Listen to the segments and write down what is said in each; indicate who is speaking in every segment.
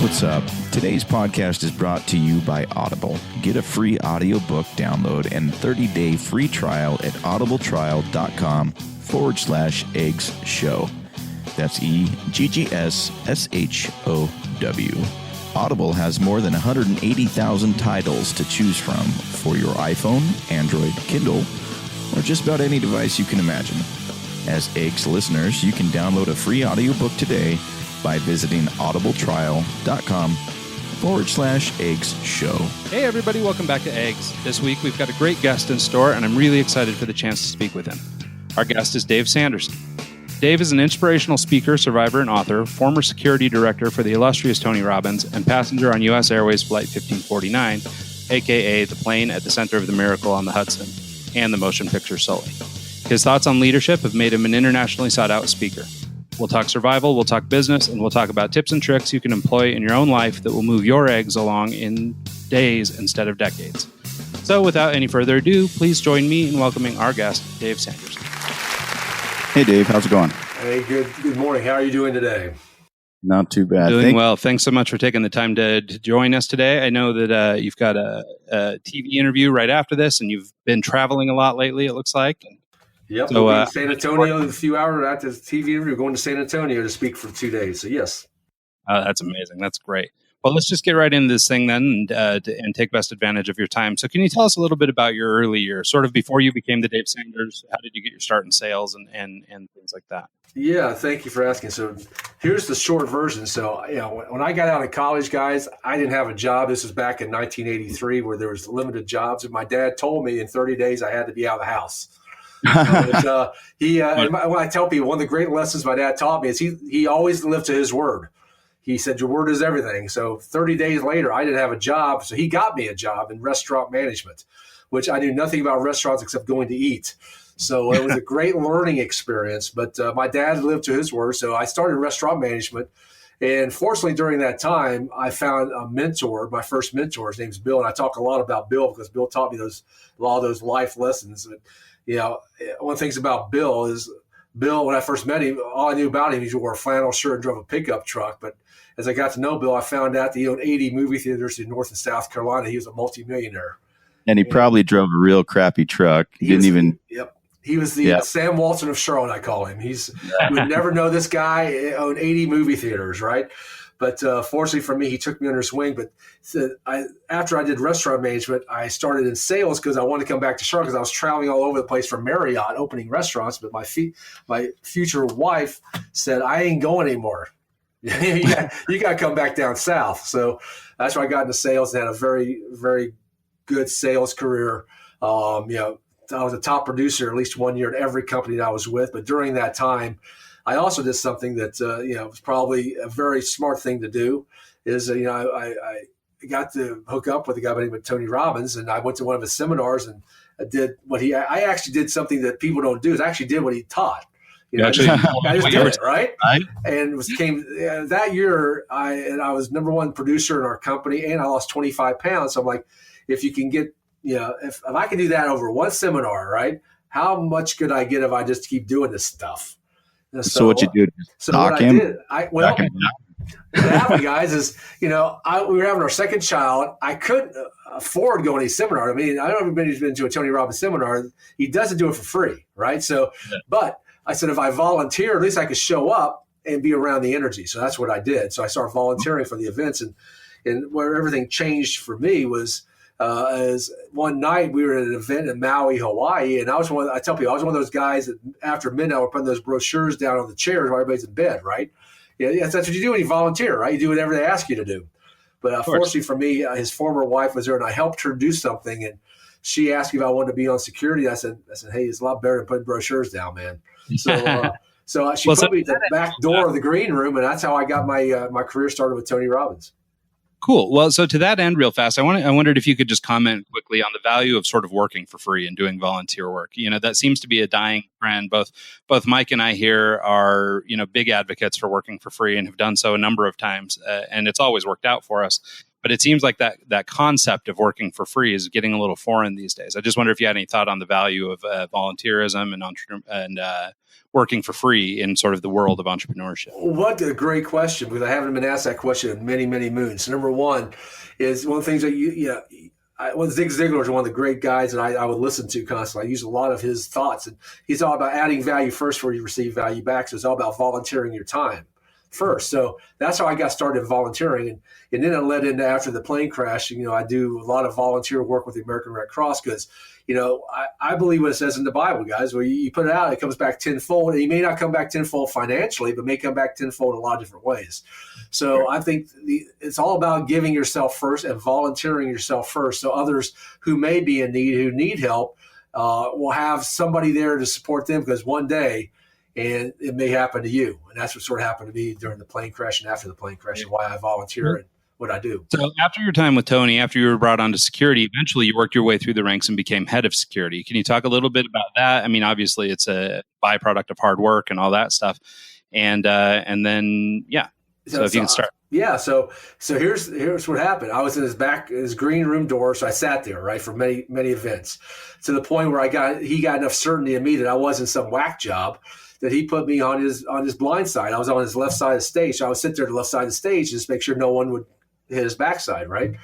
Speaker 1: What's up? Today's podcast is brought to you by Audible. Get a free audiobook download and 30-day free trial at audibletrial.com/eggs show. That's EGGSSHOW. Audible has more than 180,000 titles to choose from for your iPhone, Android, Kindle, or just about any device you can imagine. As Eggs listeners, you can download a free audiobook today by visiting audibletrial.com/eggs show.
Speaker 2: Hey everybody, welcome back to Eggs. This week we've got a great guest in store and I'm really excited for the chance to speak with him. Our guest is Dave Sanderson. Dave is an inspirational speaker, survivor, and author, former security director for the illustrious Tony Robbins, and passenger on US Airways Flight 1549, aka the plane at the center of the miracle on the Hudson, and the motion picture Sully. His thoughts on leadership have made him an internationally sought-out speaker. We'll talk survival, we'll talk business, and we'll talk about tips and tricks you can employ in your own life that will move your eggs along in days instead of decades. So without any further ado, please join me in welcoming our guest, Dave Sanderson.
Speaker 1: Hey Dave, how's it going?
Speaker 3: Hey, good morning. How are you doing today?
Speaker 1: Not too bad.
Speaker 2: Doing well. Thanks so much for taking the time to join us today. I know that you've got a TV interview right after this, and you've been traveling a lot lately, it looks like.
Speaker 3: Yep.
Speaker 2: So,
Speaker 3: we'll be in San Antonio a few hours after the TV interview. We're going to San Antonio to speak for 2 days. So, yes.
Speaker 2: That's amazing. That's great. Well, let's just get right into this thing then and take best advantage of your time. So can you tell us a little bit about your early years, sort of before you became the Dave Sanders? How did you get your start in sales and things like that?
Speaker 3: Yeah, thank you for asking. So here's the short version. So, when I got out of college, guys, I didn't have a job. This was back in 1983 where there was limited jobs. And my dad told me in 30 days I had to be out of the house. And when I tell people, one of the great lessons my dad taught me is he always lived to his word. He said, your word is everything. So 30 days later, I didn't have a job. So he got me a job in restaurant management, which I knew nothing about restaurants except going to eat. So it was a great learning experience. But my dad lived to his word. So I started restaurant management. And fortunately, during that time, I found a mentor. My first mentor, his name's Bill. And I talk a lot about Bill because Bill taught me a lot of those life lessons. But, one of the things about Bill is Bill, when I first met him, all I knew about him, he wore a flannel shirt and drove a pickup truck. But as I got to know Bill, I found out that he owned 80 movie theaters in North and South Carolina. He was a multimillionaire.
Speaker 1: And he probably drove a real crappy truck. Yep.
Speaker 3: He was the Sam Walton of Charlotte, I call him. You would never know this guy owned 80 movie theaters, right? But fortunately for me, he took me under his wing. But after I did restaurant management, I started in sales because I wanted to come back to Charlotte because I was traveling all over the place for Marriott, opening restaurants. But my future wife said, I ain't going anymore. you got to come back down south. So that's why I got into sales and had a very, very good sales career. I was a top producer at least 1 year at every company that I was with. But during that time, I also did something that, was probably a very smart thing to do is, I got to hook up with a guy by the name of Tony Robbins, and I went to one of his seminars and I actually did something that people don't do is I actually did what he taught. I just did it, right? And that year, I was number one producer in our company and I lost 25 pounds. So I'm like, if you can get, if I can do that over one seminar, right? How much could I get if I just keep doing this stuff?
Speaker 1: So what you do?
Speaker 3: What him? What happened, guys, is we were having our second child. I couldn't afford going to a seminar. I mean, I don't know if anybody's been to a Tony Robbins seminar. He doesn't do it for free, right? So, but I said if I volunteer, at least I could show up and be around the energy. So that's what I did. So I started volunteering for the events, and where everything changed for me was. As one night we were at an event in Maui, Hawaii, and I tell people I was one of those guys that after midnight we're putting those brochures down on the chairs while everybody's in bed, right? Yes, that's what you do when you volunteer, right? You do whatever they ask you to do. But fortunately for me, his former wife was there, and I helped her do something, and she asked me if I wanted to be on security. I said, hey, it's a lot better than putting brochures down, man. So she put me at the back door of the green room, and that's how I got my career started with Tony Robbins.
Speaker 2: Cool. Well, so to that end, real fast, I wondered if you could just comment quickly on the value of sort of working for free and doing volunteer work. That seems to be a dying trend. Both Mike and I here are, big advocates for working for free and have done so a number of times, and it's always worked out for us. But it seems like that concept of working for free is getting a little foreign these days. I just wonder if you had any thought on the value of volunteerism and working for free in sort of the world of entrepreneurship.
Speaker 3: What a great question, because I haven't been asked that question in many, many moons. So number one is one of the things that Zig Ziglar is one of the great guys that I would listen to constantly. I use a lot of his thoughts, and he's all about adding value first before you receive value back. So it's all about volunteering your time first. So that's how I got started volunteering. And then it led into, after the plane crash, I do a lot of volunteer work with the American Red Cross because, I believe what it says in the Bible, guys, where you put it out, it comes back tenfold. And you may not come back tenfold financially, but may come back tenfold in a lot of different ways. So I think it's all about giving yourself first and volunteering yourself first. So others who may be in need, who need help, will have somebody there to support them, because one day, and it may happen to you. And that's what sort of happened to me during the plane crash and after the plane crash, and why I volunteer and what I do.
Speaker 2: So after your time with Tony, after you were brought onto security, eventually you worked your way through the ranks and became head of security. Can you talk a little bit about that? I mean, obviously it's a byproduct of hard work and all that stuff. And then, yeah. So if you can start.
Speaker 3: Yeah. So here's what happened. I was in his green room door. So I sat there, right, for many, many events, to the point where he got enough certainty in me that I wasn't some whack job, that he put me on his blind side. I was on his left side of the stage. So I would sit there at the left side of the stage, just make sure no one would hit his backside, right?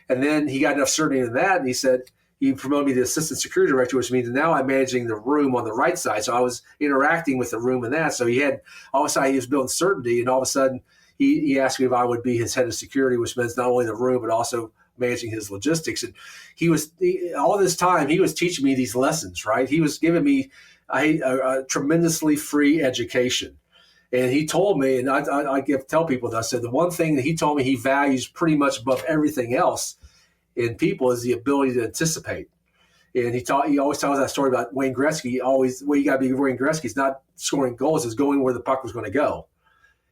Speaker 3: And then he got enough certainty in that, and he promoted me to assistant security director, which means now I'm managing the room on the right side. So I was interacting with the room in that. So he was building certainty, and all of a sudden he asked me if I would be his head of security, which means not only the room, but also managing his logistics. And all this time, he was teaching me these lessons, right? He was giving me a tremendously free education. And he told me, and I tell people that, I said, the one thing that he told me he values pretty much above everything else in people is the ability to anticipate. And he always tells that story about Wayne Gretzky. You got to be Wayne Gretzky. It's not scoring goals, it's going where the puck was going to go.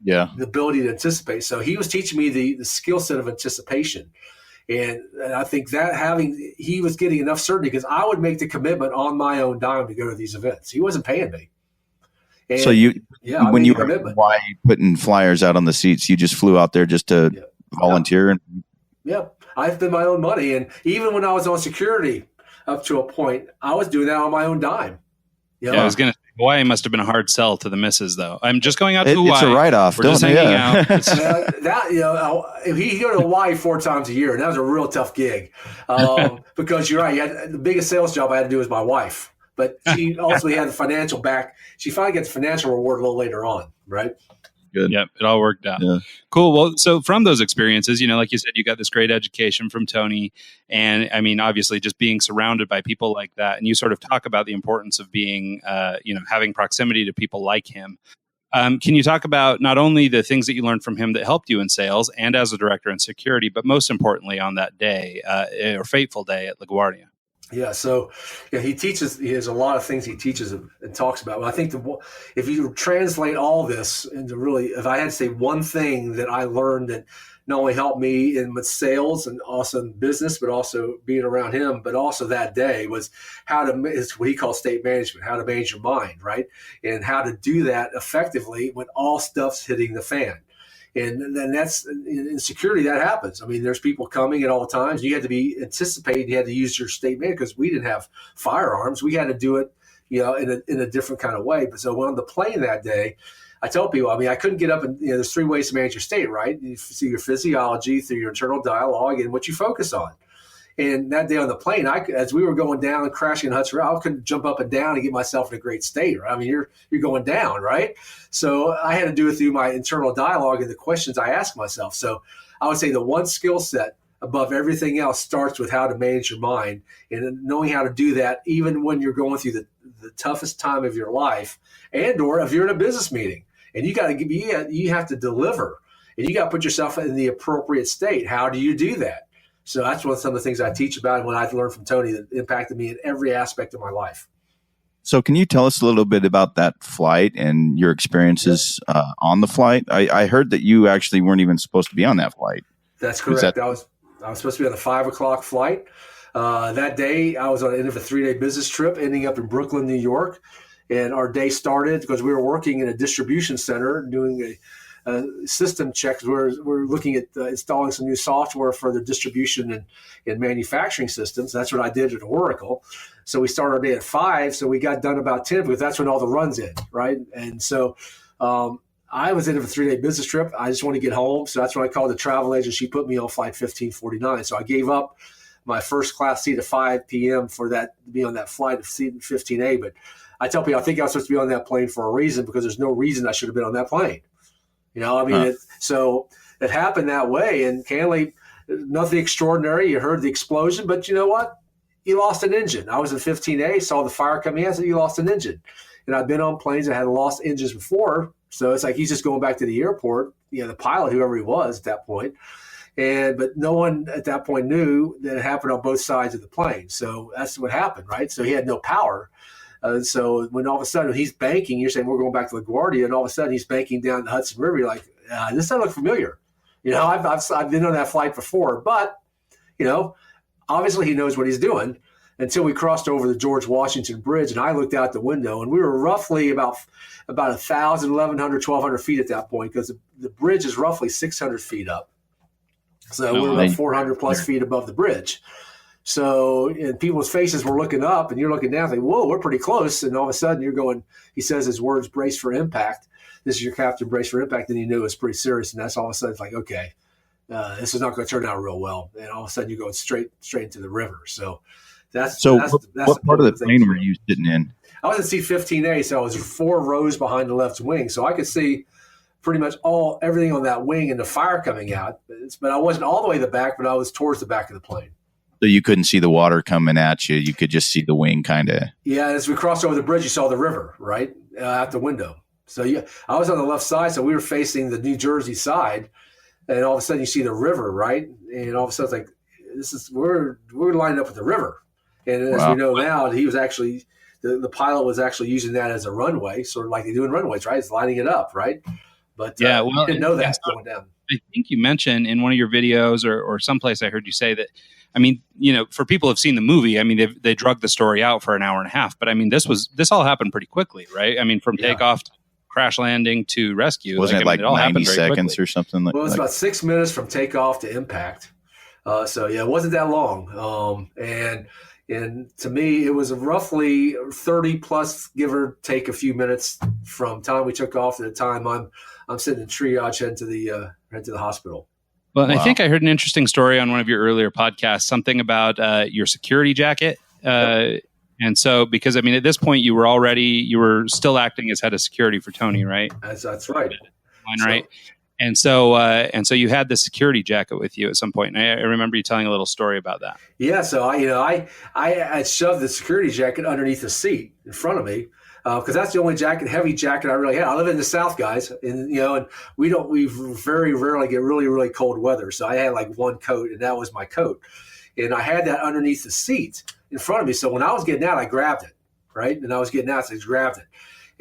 Speaker 1: Yeah.
Speaker 3: The ability to anticipate. So he was teaching me the skill set of anticipation. And I think that he was getting enough certainty, because I would make the commitment on my own dime to go to these events. He wasn't paying me. And
Speaker 1: so when you were putting flyers out on the seats, you just flew out there just to volunteer?
Speaker 3: Yeah. I spent my own money. And even when I was on security up to a point, I was doing that on my own dime.
Speaker 2: I was going to say, Hawaii must have been a hard sell to the missus, though. I'm just going out to Hawaii.
Speaker 1: It's a write-off.
Speaker 2: We're just hanging out.
Speaker 3: If he go to Hawaii 4 times a year, and that was a real tough gig, because you're right. The biggest sales job I had to do was my wife, but she also had the financial back. She finally got the financial reward a little later on, right?
Speaker 1: Good.
Speaker 2: Yep, it all worked out. Yeah. Cool. Well, so from those experiences, like you said, you got this great education from Tony, and I mean, obviously, just being surrounded by people like that, and you sort of talk about the importance of being, having proximity to people like him. Can you talk about not only the things that you learned from him that helped you in sales and as a director in security, but most importantly on that day or fateful day at LaGuardia?
Speaker 3: Yeah, so he has a lot of things he teaches and talks about. But I think if you translate all this into really, if I had to say one thing that I learned that not only helped me in sales and also in business, but also being around him, but also that day, was it's what he calls state management, how to manage your mind, right? And how to do that effectively when all stuff's hitting the fan. And then that's in security, that happens. I mean, there's people coming at all times. You had to be anticipating. You had to use your state man, because we didn't have firearms. We had to do it, in a different kind of way. But so on the plane that day, I tell people, I mean, I couldn't get up and, there's 3 ways to manage your state, right? You see your physiology, through your internal dialogue, and what you focus on. And that day on the plane, as we were going down and crashing in Hudson, I couldn't jump up and down and get myself in a great state. Right? I mean, you're going down, right? So I had to do it through my internal dialogue and the questions I asked myself. So I would say the one skill set above everything else starts with how to manage your mind, and knowing how to do that even when you're going through the toughest time of your life, or if you're in a business meeting and you have to deliver, and you got to put yourself in the appropriate state. How do you do that? So that's some of the things I teach about, and what I've learned from Tony that impacted me in every aspect of my life.
Speaker 1: So can you tell us a little bit about that flight and your experiences on the flight? I heard that you actually weren't even supposed to be on that flight.
Speaker 3: That's correct. I was supposed to be on the 5:00 flight. That day, I was on the end of a 3-day business trip, ending up in Brooklyn, New York. And our day started because we were working in a distribution center doing system checks. We're looking at installing some new software for the distribution and manufacturing systems. That's what I did at Oracle. So we started our day at 5. So we got done about 10 because that's when all the runs in, right? And so I was in it for a 3-day business trip. I just want to get home. So that's when I called the travel agent. She put me on flight 1549. So I gave up my first class seat at 5 p.m. for that to be on that flight of seat 15A. But I tell people I think I was supposed to be on that plane for a reason, because there's no reason I should have been on that plane. So it happened that way. And candidly, nothing extraordinary. You heard the explosion, but you know what? You lost an engine. I was in 15A, saw the fire coming in. I said, you lost an engine. And I've been on planes that had lost engines before. So it's like he's just going back to the airport, the pilot, whoever he was at that point. But no one at that point knew that it happened on both sides of the plane. So that's what happened, right? So he had no power. So when all of a sudden he's banking, you're saying we're going back to LaGuardia, and all of a sudden he's banking down the Hudson River. You're like, this doesn't look familiar. I've been on that flight before, but obviously he knows what he's doing. Until we crossed over the George Washington Bridge, and I looked out the window, and we were roughly about 1,000, 1,100, 1,200 feet at that point, because the bridge is roughly 600 feet up. So we're about 400 plus feet above the bridge. So, and people's faces were looking up, and you're looking down, thinking, whoa, we're pretty close. And all of a sudden you're going, he says his words, brace for impact. This is your captain, brace for impact. And you knew it was pretty serious. And that's all of a sudden, it's like, okay, this is not going to turn out real well. And all of a sudden you're going straight into the river. So that's
Speaker 1: what part of the plane were you sitting in?
Speaker 3: I was in seat 15A, so I was 4 rows behind the left wing. So I could see pretty much everything on that wing and the fire coming out. But I wasn't all the way to the back, but I was towards the back of the plane.
Speaker 1: So you couldn't see the water coming at you. You could just see the wing kind of.
Speaker 3: Yeah, as we crossed over the bridge, you saw the river, right, out the window. So I was on the left side, so we were facing the New Jersey side. And all of a sudden you see the river, right? And all of a sudden it's like, we're lined up with the river. And as we know now, he was actually the pilot was actually using that as a runway, sort of like they do in runways, right? It's lining it up, right? But he didn't know that going down.
Speaker 2: I think you mentioned in one of your videos or someplace I heard you say that, I mean, for people who have seen the movie, I mean, they drug the story out for an hour and a half, but I mean, this all happened pretty quickly, right? I mean, from takeoff to crash landing to rescue.
Speaker 1: Wasn't it 90 seconds or something?
Speaker 3: Well, it was about 6 minutes from takeoff to impact. It wasn't that long. And to me, it was roughly 30 plus, give or take a few minutes from time we took off to the time I'm sitting in triage heading to the hospital.
Speaker 2: Well, I think I heard an interesting story on one of your earlier podcasts, something about your security jacket. And so, because I mean, at this point, you were still acting as head of security for Tony, right?
Speaker 3: That's right.
Speaker 2: Right. And so you had the security jacket with you at some point. And I remember you telling a little story about that. Yeah.
Speaker 3: So I had shoved the security jacket underneath the seat in front of me, because that's the only heavy jacket I really had. I live in the South, guys, and we very rarely get really, really cold weather. So I had like one coat, and that was my coat. And I had that underneath the seat in front of me. So when I was getting out, I grabbed it, right? And I was getting out, so I just grabbed it.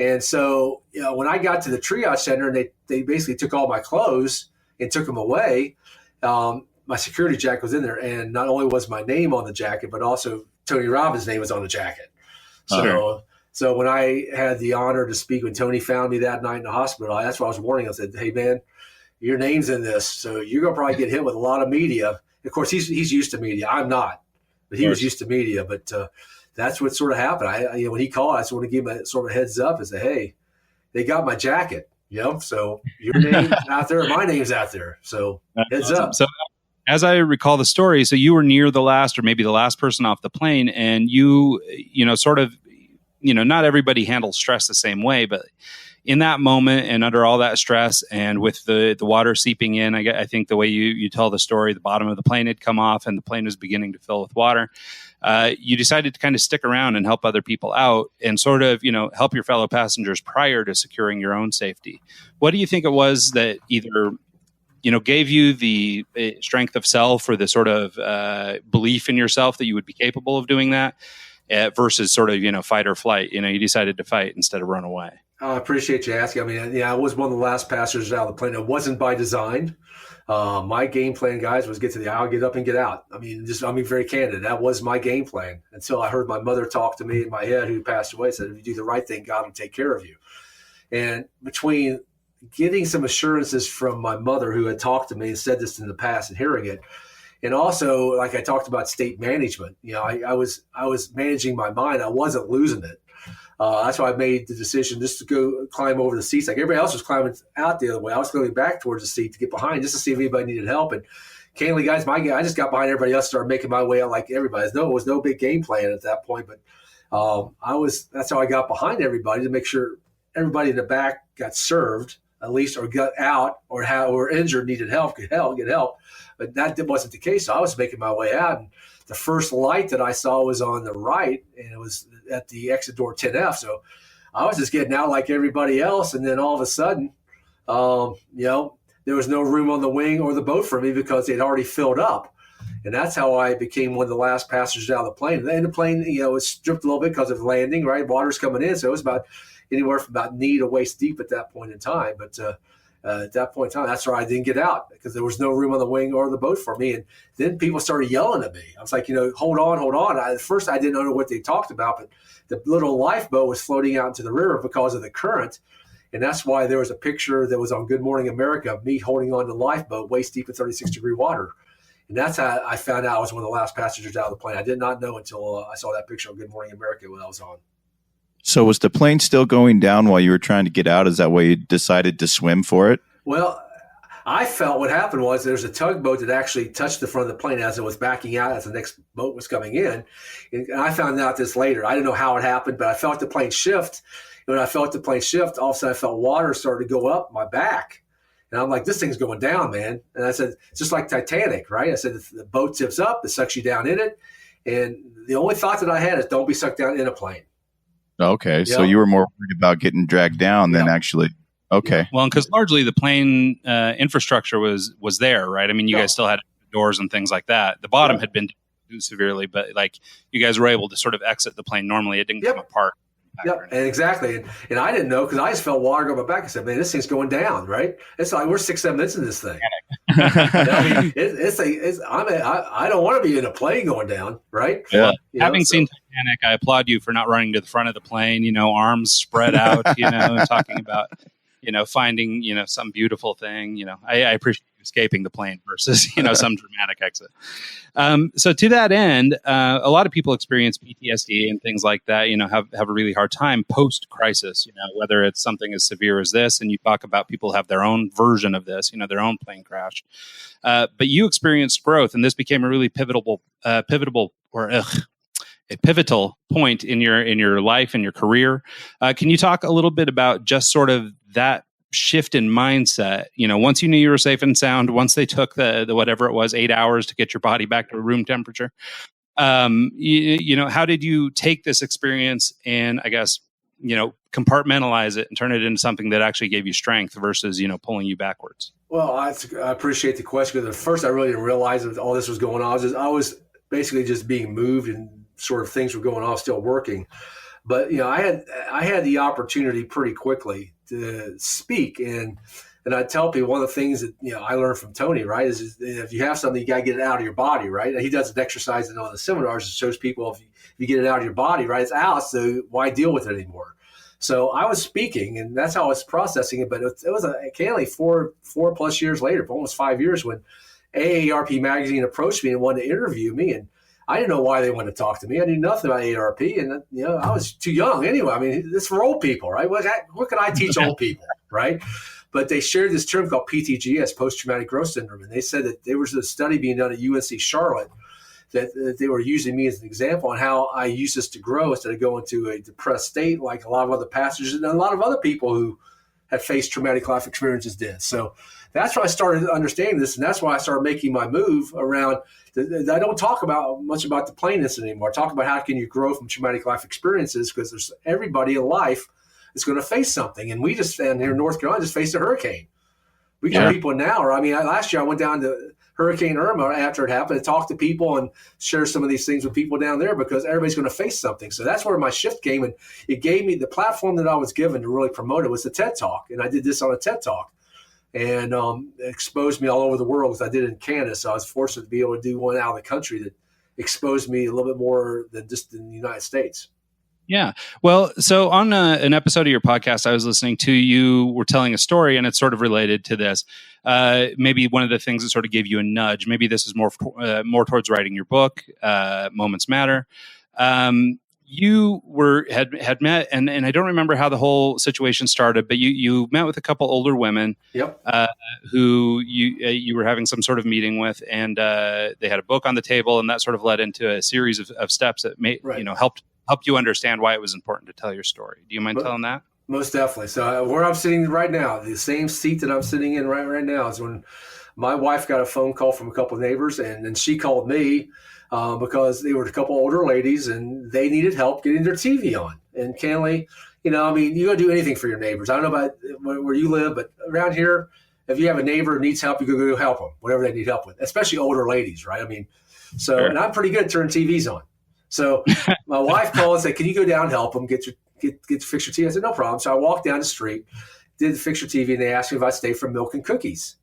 Speaker 3: And so, when I got to the triage center and they basically took all my clothes and took them away, my security jacket was in there. And not only was my name on the jacket, but also Tony Robbins' name was on the jacket. So when I had the honor to speak when Tony found me that night in the hospital, that's why I was warning him. I said, hey, man, your name's in this. So you're going to probably get hit with a lot of media. Of course, he's used to media. I'm not. But he was used to media. But that's what sort of happened. When he called, I just want to give him a sort of heads up and say, hey, they got my jacket. So your name's out there, my name's out there. So heads up.
Speaker 2: So as I recall the story, so you were near the last or maybe the last person off the plane, and you sort of, not everybody handles stress the same way, but in that moment and under all that stress and with the water seeping in, I think the way you tell the story, the bottom of the plane had come off and the plane was beginning to fill with water. You decided to kind of stick around and help other people out and sort of, help your fellow passengers prior to securing your own safety. What do you think it was that either, gave you the strength of self or the sort of belief in yourself that you would be capable of doing that versus sort of, fight or flight? You decided to fight instead of run away.
Speaker 3: I appreciate you asking. I mean, I was one of the last passengers out of the plane. It wasn't by design. My game plan, guys, was get to the aisle, get up and get out. I mean, very candid. That was my game plan until I heard my mother talk to me in my head, who passed away, said, if you do the right thing, God will take care of you. And between getting some assurances from my mother, who had talked to me and said this in the past, and hearing it. And also, like I talked about state management, I was managing my mind. I wasn't losing it. That's why I made the decision just to go climb over the seats. Like everybody else was climbing out the other way, I was going back towards the seat to get behind, just to see if anybody needed help. And candidly, guys, I just got behind everybody else, started making my way out like everybody. It was no big game plan at that point, but that's how I got behind everybody, to make sure everybody in the back got served at least, or got out, or were injured, needed help, get help. But that wasn't the case. So I was making my way out, and the first light that I saw was on the right, and it was at the exit door 10F. So I was just getting out like everybody else, and then all of a sudden, there was no room on the wing or the boat for me because they'd already filled up. And that's how I became one of the last passengers out of the plane. And the plane, was stripped a little bit because of landing, right? Water's coming in. So it was about anywhere from about knee to waist deep at that point in time. But at that point in time, that's why I didn't get out, because there was no room on the wing or the boat for me. And then people started yelling at me. I was like, hold on. At first, I didn't know what they talked about, but the little lifeboat was floating out into the river because of the current. And that's why there was a picture that was on Good Morning America of me holding on to the lifeboat waist deep in 36-degree water. And that's how I found out I was one of the last passengers out of the plane. I did not know until I saw that picture on Good Morning America when I was on.
Speaker 1: So was the plane still going down while you were trying to get out? Is that why you decided to swim for it?
Speaker 3: Well, I felt what happened was there's a tugboat that actually touched the front of the plane as it was backing out, as the next boat was coming in. And I found out this later. I didn't know how it happened, but I felt the plane shift. And when I felt the plane shift, all of a sudden I felt water started to go up my back. And I'm like, this thing's going down, man. And I said, it's just like Titanic, right? I said, if the boat tips up, it sucks you down in it. And the only thought that I had is don't be sucked down in a plane.
Speaker 1: Okay. So you were more worried about getting dragged down than actually. Okay.
Speaker 2: Yeah. Well, because largely the plane infrastructure was there, right? I mean, you guys still had doors and things like that. The bottom had been severely, but like you guys were able to sort of exit the plane normally. It didn't come apart.
Speaker 3: Yeah, and exactly. And I didn't know, because I just felt water go my back. I said, man, this thing's going down, right? It's like we're 6-7 minutes in this thing. I mean, I don't want to be in a plane going down, right?
Speaker 2: Yeah. Having seen Titanic, I applaud you for not running to the front of the plane, arms spread out, and talking about, finding, some beautiful thing. I appreciate you escaping the plane versus, some dramatic exit. So to that end, a lot of people experience PTSD and things like that, have a really hard time post-crisis, whether it's something as severe as this, and you talk about people have their own version of this, their own plane crash. But you experienced growth, and this became a really pivotal point in your life and your career. Can you talk a little bit about just sort of that shift in mindset? Once you knew you were safe and sound, once they took the whatever it was, 8 hours to get your body back to room temperature, how did you take this experience and I guess compartmentalize it and turn it into something that actually gave you strength versus pulling you backwards?
Speaker 3: Well, I appreciate the question, because at first I really didn't realize that all this was going on. I was basically just being moved, and sort of things were going on, still working. But I had the opportunity pretty quickly to speak, and I tell people one of the things that I learned from Tony, right, is if you have something, you got to get it out of your body, right? And he does an exercise in all the seminars that shows people if you get it out of your body, right, it's out, so why deal with it anymore? So I was speaking, and that's how I was processing it. But it was candidly 4+ years later, almost 5 years, when AARP magazine approached me and wanted to interview me, and I didn't know why they wanted to talk to me. I knew nothing about AARP, and I was too young anyway. I mean, it's for old people, right? What can I teach old people, right? But they shared this term called PTGS, post-traumatic growth syndrome, and they said that there was a study being done at UNC Charlotte that they were using me as an example on how I use this to grow instead of going to a depressed state like a lot of other passengers and a lot of other people who had faced traumatic life experiences did. So that's why I started understanding this, and that's why I started making my move around. I don't talk much about the plane incident anymore. I talk about how can you grow from traumatic life experiences, because there's everybody in life is going to face something. And we just, here in North Carolina, just faced a hurricane. We got people now. Last year I went down to Hurricane Irma after it happened to talk to people and share some of these things with people down there, because everybody's going to face something. So that's where my shift came, and it gave me the platform that I was given to really promote it was the TED Talk. And I did this on a TED Talk, and it exposed me all over the world, because I did it in Canada. So I was fortunate to be able to do one out of the country that exposed me a little bit more than just in the United States.
Speaker 2: Yeah. Well, so on an episode of your podcast I was listening to, you were telling a story, and it's sort of related to this. Maybe one of the things that sort of gave you a nudge, maybe this is more towards writing your book, Moments Matter. You had met, and I don't remember how the whole situation started, but you met with a couple older women.
Speaker 3: Yep.
Speaker 2: Who you were having some sort of meeting with, and they had a book on the table, and that sort of led into a series of steps that helped you understand why it was important to tell your story. Do you mind telling that?
Speaker 3: Most definitely. So where I'm sitting right now, the same seat that I'm sitting in right now is when my wife got a phone call from a couple of neighbors, and then she called me because they were a couple older ladies and they needed help getting their TV on. And candidly, you got to do anything for your neighbors. I don't know about where you live, but around here, if you have a neighbor who needs help, you go help them, whatever they need help with, especially older ladies, right?
Speaker 2: Sure.
Speaker 3: And I'm pretty good at turning TVs on. So my wife called and said, "Can you go down and help them fix your TV?" I said, "No problem." So I walked down the street, did fix your TV, and they asked me if I'd stay for milk and cookies.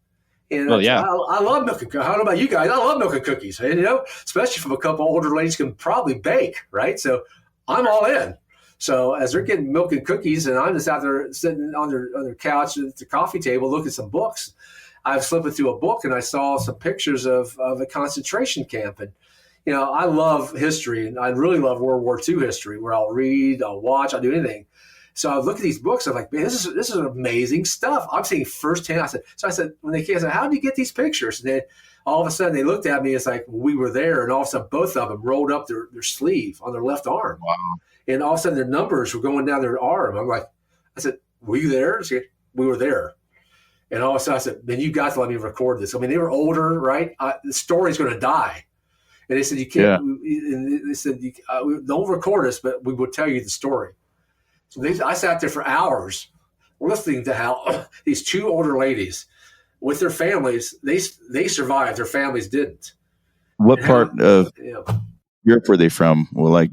Speaker 3: And I love milk and cookies. I don't know about you guys. I love milk and cookies, and, especially from a couple older ladies who can probably bake, right? So I'm all in. So as they're getting milk and cookies, and I'm just out there sitting on their couch at the coffee table looking at some books, I was flipping through a book and I saw some pictures of a concentration camp. And I love history, and I really love World War II history, where I'll read, I'll watch, I'll do anything. So I look at these books, I'm like, man, this is amazing stuff. I'm seeing firsthand. I said, when they came, I said, how did you get these pictures? And then all of a sudden they looked at me. It's like, well, we were there. And all of a sudden, both of them rolled up their sleeve on their left arm.
Speaker 2: Wow.
Speaker 3: And all of a sudden their numbers were going down their arm. I said, were you there? She said, we were there. And all of a sudden I said, man, you got to let me record this. They were older, right? The story's going to die. And they said, you can't. Yeah. And they said, don't record us, but we will tell you the story. So I sat there for hours listening to how these two older ladies with their families, they survived. Their families didn't.
Speaker 1: What part of Europe were they from? Well,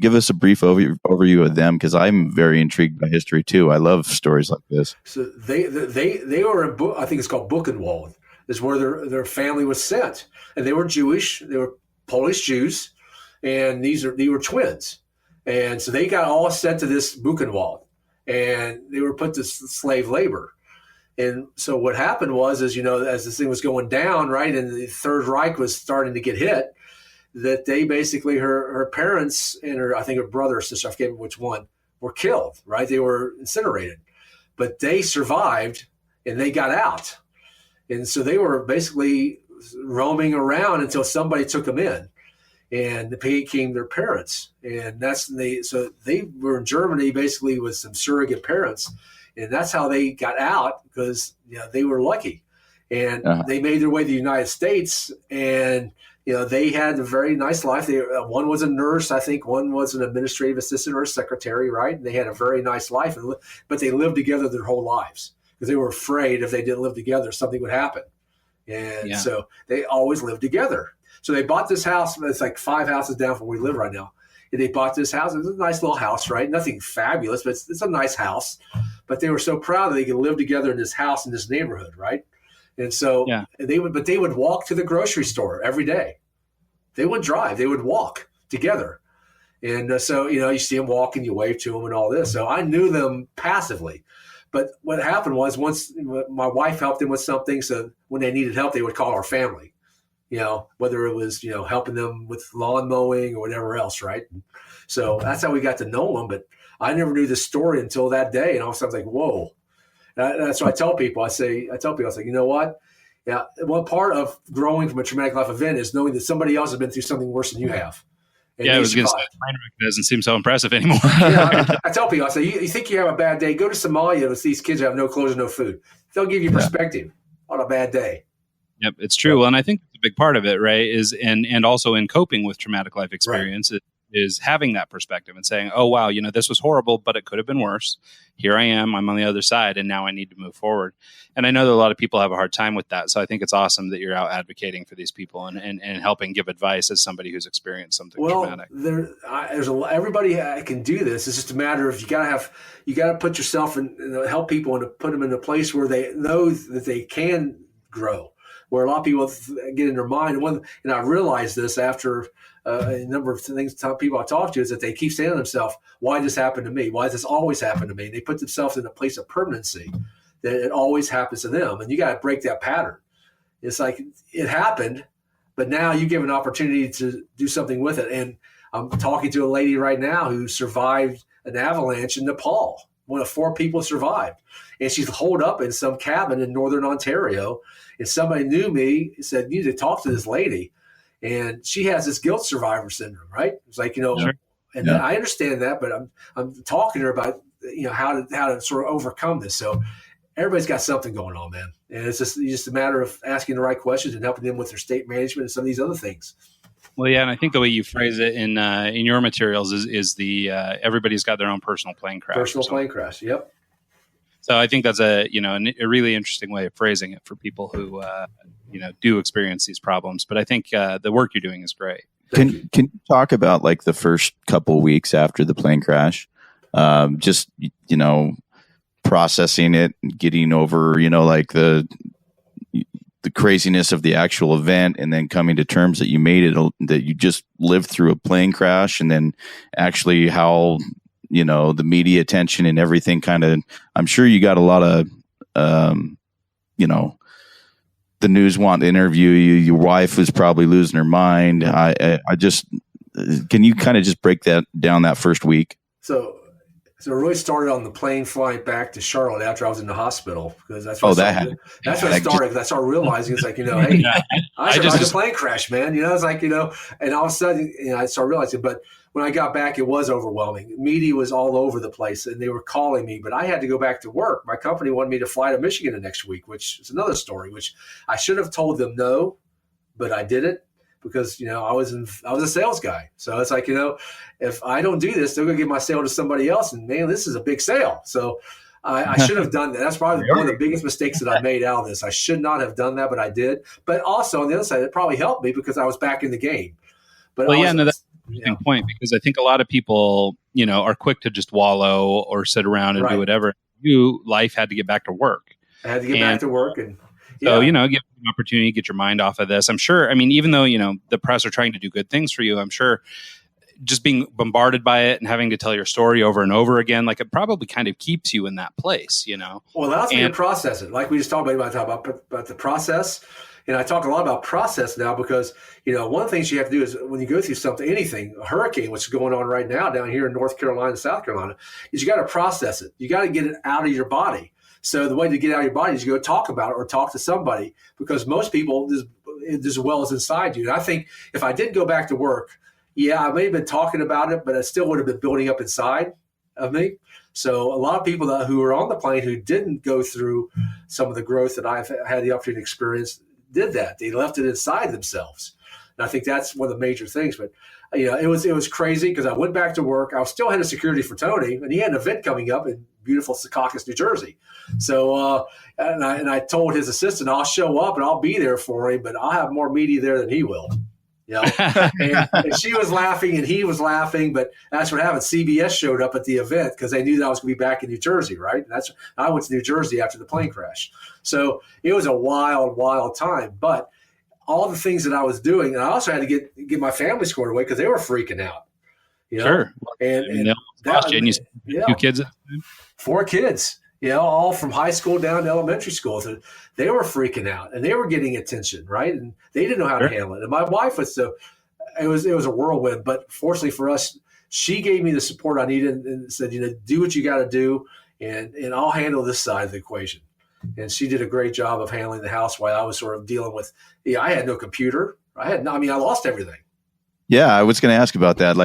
Speaker 1: give us a brief overview of them, because I'm very intrigued by history too. I love stories like this.
Speaker 3: So they were in, I think it's called Buchenwald, is where their family was sent. And they were Jewish, they were Polish Jews, and they were twins. And so they got all sent to this Buchenwald, and they were put to slave labor. And so what happened was, as this thing was going down, right, and the Third Reich was starting to get hit, that they basically, her parents and I think her brother or sister, I forget which one, were killed, right? They were incinerated. But they survived, and they got out. And so they were basically roaming around until somebody took them in. And they became their parents. And so they were in Germany basically with some surrogate parents. And that's how they got out, because they were lucky. And they made their way to the United States, and they had a very nice life. One was a nurse, I think. One was an administrative assistant or a secretary, right? And they had a very nice life, but they lived together their whole lives, because they were afraid if they didn't live together, something would happen. And so they always lived together. So they bought this house. It's like 5 houses down from where we live right now. And they bought this house. It's a nice little house, right? Nothing fabulous, but it's a nice house. But they were so proud that they could live together in this house in this neighborhood, right? And so they would walk to the grocery store every day. They wouldn't drive. They would walk together. And so, you see them walking, you wave to them and all this. So I knew them passively. But what happened was, once my wife helped them with something, so when they needed help, they would call our family, whether it was, helping them with lawn mowing or whatever else, right? So that's how we got to know them. But I never knew the story until that day. And all of a sudden I was like, whoa. That's what I tell people. I tell people, you know what? Yeah, one part of growing from a traumatic life event is knowing that somebody else has been through something worse than you have.
Speaker 2: I was going to say, it doesn't seem so impressive anymore.
Speaker 3: I tell people, I say, you think you have a bad day, go to Somalia with these kids who have no clothes and no food. They'll give you perspective on a bad day.
Speaker 2: Yep, it's true. Well, and I think a big part of it, right, is and also in coping with traumatic life experience, is having that perspective and saying, oh, wow, this was horrible, but it could have been worse. Here I am. I'm on the other side, and now I need to move forward. And I know that a lot of people have a hard time with that. So I think it's awesome that you're out advocating for these people and helping give advice as somebody who's experienced something traumatic.
Speaker 3: Everybody can do this. It's just a matter of you got to put yourself and help people and put them in a place where they know that they can grow. Where a lot of people get in their mind, and I realized this after a number of things, people I talk to, is that they keep saying to themselves, why did this happen to me? Why does this always happen to me? And they put themselves in a place of permanency that it always happens to them. And you got to break that pattern. It's like it happened, but now you give an opportunity to do something with it. And I'm talking to a lady right now who survived an avalanche in Nepal. One of 4 people survived. And she's holed up in some cabin in northern Ontario. And somebody knew me, said, you need to talk to this lady. And she has this guilt survivor syndrome, right? It's like,
Speaker 2: Sure.
Speaker 3: And I understand that, but I'm talking to her about, how to sort of overcome this. So everybody's got something going on, man. And it's just a matter of asking the right questions and helping them with their state management and some of these other things.
Speaker 2: Well, yeah, and I think the way you phrase it in your materials is the everybody's got their own personal plane crash.
Speaker 3: Personal plane crash, yep.
Speaker 2: So I think that's a really interesting way of phrasing it for people who do experience these problems. But I think the work you're doing is great.
Speaker 1: Can you talk about like the first couple weeks after the plane crash? Just processing it, getting over like the craziness of the actual event, and then coming to terms that you made it, that you just lived through a plane crash, and then actually how the media attention and everything kind of, I'm sure you got a lot of the news want to interview you. Your wife was probably losing her mind. I just, can you kind of just break that down that first week?
Speaker 3: So it really started on the plane flying back to Charlotte after I was in the hospital, because that's what started. That's what started, because I started realizing it's like, hey, I survived a plane crash, man. It's like, and all of a sudden, I started realizing. But when I got back, it was overwhelming. Media was all over the place, and they were calling me, but I had to go back to work. My company wanted me to fly to Michigan the next week, which is another story, which I should have told them no, but I didn't. Because I was a sales guy, so it's like if I don't do this, they're gonna give my sale to somebody else, and man, this is a big sale. So I should have done that. That's probably one of the biggest mistakes that I made out of this. I should not have done that, but I did. But also on the other side, it probably helped me because I was back in the game. But
Speaker 2: that's an interesting point, because I think a lot of people are quick to just wallow or sit around and do whatever. Life had to get back to work.
Speaker 3: I had to get back to work, and
Speaker 2: so, give you an opportunity to get your mind off of this. I'm sure, even though, the press are trying to do good things for you, I'm sure just being bombarded by it and having to tell your story over and over again, like it probably kind of keeps you in that place, Well,
Speaker 3: that's when you process it. Like we just talked about the process. And I talk a lot about process now because, one of the things you have to do is when you go through something, anything, a hurricane, which is going on right now down here in North Carolina, South Carolina, is you got to process it. You got to get it out of your body. So the way to get out of your body is you go talk about it or talk to somebody, because most people, as well as inside you. And I think if I did go back to work, I may have been talking about it, but it still would have been building up inside of me. So a lot of people who were on the plane who didn't go through some of the growth that I've had the opportunity to experience did that. They left it inside themselves. And I think that's one of the major things. But it was crazy because I went back to work. I was still head of security for Tony, and he had an event coming up in beautiful Secaucus, New Jersey. So and I told his assistant, I'll show up and I'll be there for him, but I'll have more media there than he will. And she was laughing and he was laughing, but that's what happened. CBS showed up at the event because they knew that I was going to be back in New Jersey, right? And I went to New Jersey after the plane crash. So it was a wild, wild time. But all the things that I was doing, and I also had to get my family squared away because they were freaking out.
Speaker 2: Sure.
Speaker 3: And
Speaker 2: you 2 kids?
Speaker 3: 4 kids. All from high school down to elementary school. So they were freaking out and they were getting attention, right? And they didn't know how to handle it. And my wife was it was a whirlwind. But fortunately for us, she gave me the support I needed and said, do what you got to do, and I'll handle this side of the equation. And she did a great job of handling the house while I was sort of dealing with. I had no computer. I lost everything.
Speaker 1: Yeah, I was going to ask about that.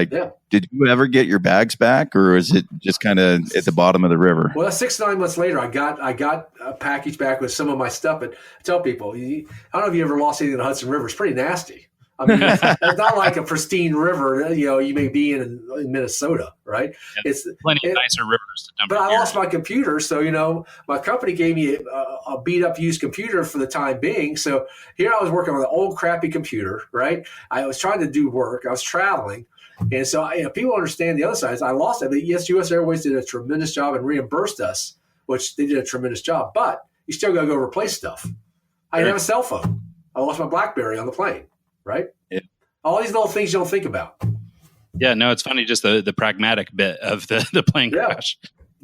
Speaker 1: Did you ever get your bags back, or is it just kind of at the bottom of the river?
Speaker 3: Well, 6-9 months later, I got a package back with some of my stuff. But I tell people, I don't know if you ever lost anything in the Hudson River. It's pretty nasty. It's not like a pristine river, you may be in Minnesota, right?
Speaker 2: Yeah, it's plenty of nicer rivers to dump.
Speaker 3: But I lost my computer, so my company gave me a beat up used computer for the time being. So here I was working on an old crappy computer, right? I was trying to do work. I was traveling, and so people understand the other side. I lost it, but yes, US Airways did a tremendous job and reimbursed us, which they did a tremendous job. But you still got to go replace stuff. I didn't have a cell phone. I lost my BlackBerry on the plane. Right?
Speaker 1: Yeah.
Speaker 3: All these little things you don't think about.
Speaker 2: Yeah, no, it's funny, just the pragmatic bit of the plane crash.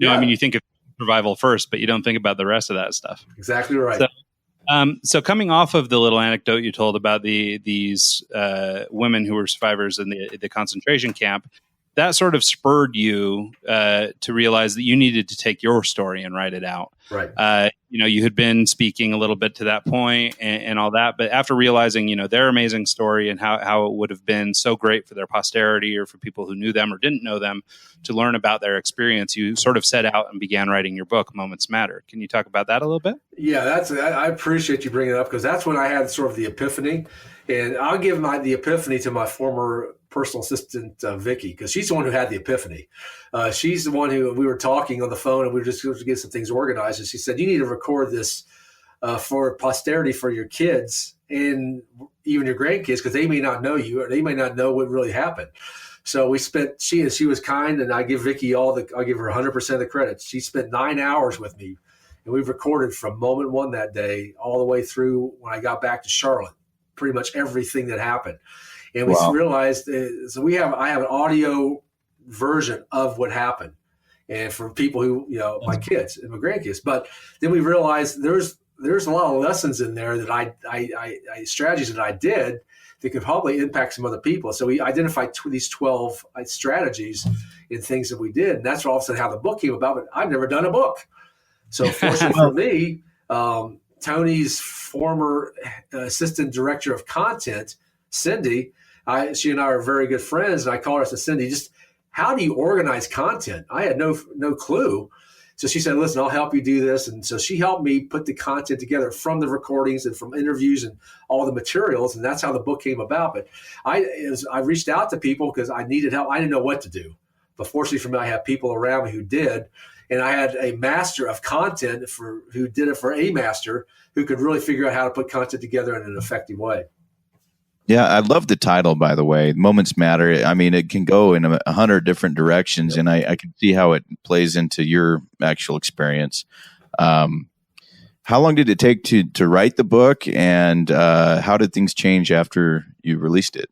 Speaker 2: I mean, you think of survival first, but you don't think about the rest of that stuff.
Speaker 3: Exactly right.
Speaker 2: So coming off of the little anecdote you told about these women who were survivors in the concentration camp, that sort of spurred you to realize that you needed to take your story and write it out.
Speaker 3: Right.
Speaker 2: You had been speaking a little bit to that point and all that, but after realizing, their amazing story and how it would have been so great for their posterity or for people who knew them or didn't know them to learn about their experience, you sort of set out and began writing your book, Moments Matter. Can you talk about that a little bit?
Speaker 3: Yeah, I appreciate you bringing it up, because that's when I had sort of the epiphany. And I'll give the epiphany to my former personal assistant, Vicky, because she's the one who had the epiphany. She's the one who, we were talking on the phone and we were just going to get some things organized. And she said, you need to record this for posterity, for your kids and even your grandkids, because they may not know you or they may not know what really happened. So she was kind, and I give Vicky I'll give her 100% of the credit. She spent 9 hours with me, and we've recorded from moment one that day all the way through when I got back to Charlotte, pretty much everything that happened. And we realized, so I have an audio version of what happened, and for people who, my kids and my grandkids. But then we realized there's a lot of lessons in there that I strategies that I did that could probably impact some other people. So we identified these 12 strategies and things that we did. And that's all of a sudden how the book came about. But I've never done a book. So fortunately for me, Tony's former assistant director of content, Cindy, she and I are very good friends. And I called her and said, Cindy, just how do you organize content? I had no clue. So she said, listen, I'll help you do this. And so she helped me put the content together from the recordings and from interviews and all the materials. And that's how the book came about. But I reached out to people because I needed help. I didn't know what to do. But fortunately for me, I had people around me who did. And I had a master of content who did it for a master who could really figure out how to put content together in an effective way.
Speaker 1: Yeah, I love the title, by the way. Moments Matter. I mean, it can go in 100 different directions, and I can see how it plays into your actual experience. How long did it take to write the book, and how did things change after you released it?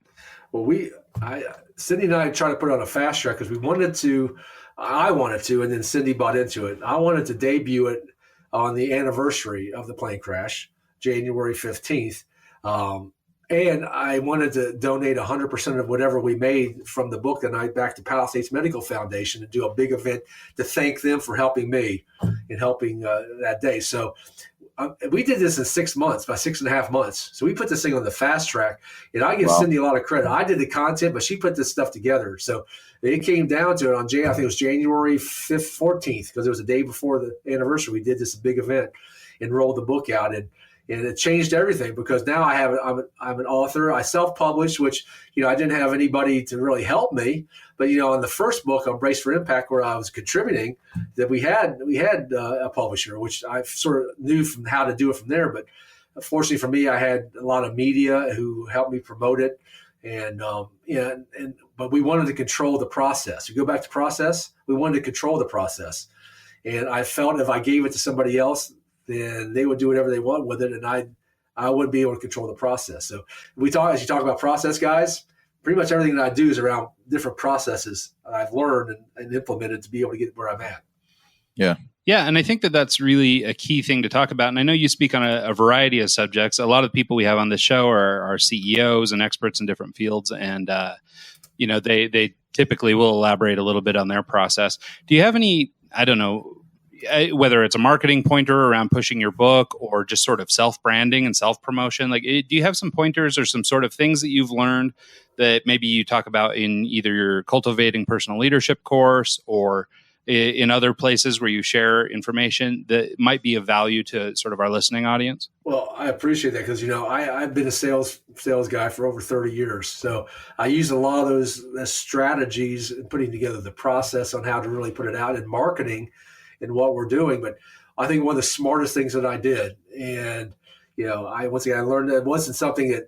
Speaker 3: Well, Cindy and I tried to put it on a fast track because I wanted to, and then Cindy bought into it. I wanted to debut it on the anniversary of the plane crash, January 15th. And I wanted to donate 100% of whatever we made from the book that night back to Palisades Medical Foundation and do a big event to thank them for helping me and helping that day. So we did this in 6 months, about 6.5 months. So we put this thing on the fast track, and I give Cindy a lot of credit. I did the content, but she put this stuff together. So it came down to it on I think it was January 5th, 14th, because it was the day before the anniversary. We did this big event and rolled the book out, and it changed everything because now I'm an author. I self-published, which, I didn't have anybody to really help me. But, on the first book on Brace for Impact, where I was contributing, that we had a publisher, which I sort of knew from how to do it from there. But fortunately for me, I had a lot of media who helped me promote it. But we wanted to control the process. We go back to process. We wanted to control the process. And I felt if I gave it to somebody else, then they would do whatever they want with it, and I wouldn't be able to control the process. So as you talk about process, guys, pretty much everything that I do is around different processes I've learned and implemented to be able to get where I'm at.
Speaker 2: Yeah. Yeah, and I think that that's really a key thing to talk about. And I know you speak on a variety of subjects. A lot of the people we have on the show are CEOs and experts in different fields, and they typically will elaborate a little bit on their process. Do you have any, I don't know, whether it's a marketing pointer around pushing your book or just sort of self-branding and self-promotion, do you have some pointers or some sort of things that you've learned that maybe you talk about in either your Cultivating Personal Leadership course or in other places where you share information that might be of value to sort of our listening audience?
Speaker 3: Well, I appreciate that because, I've been a sales guy for over 30 years. So I use a lot of those strategies in putting together the process on how to really put it out in marketing and what we're doing. But I think one of the smartest things that I did, and, I learned that it wasn't something that,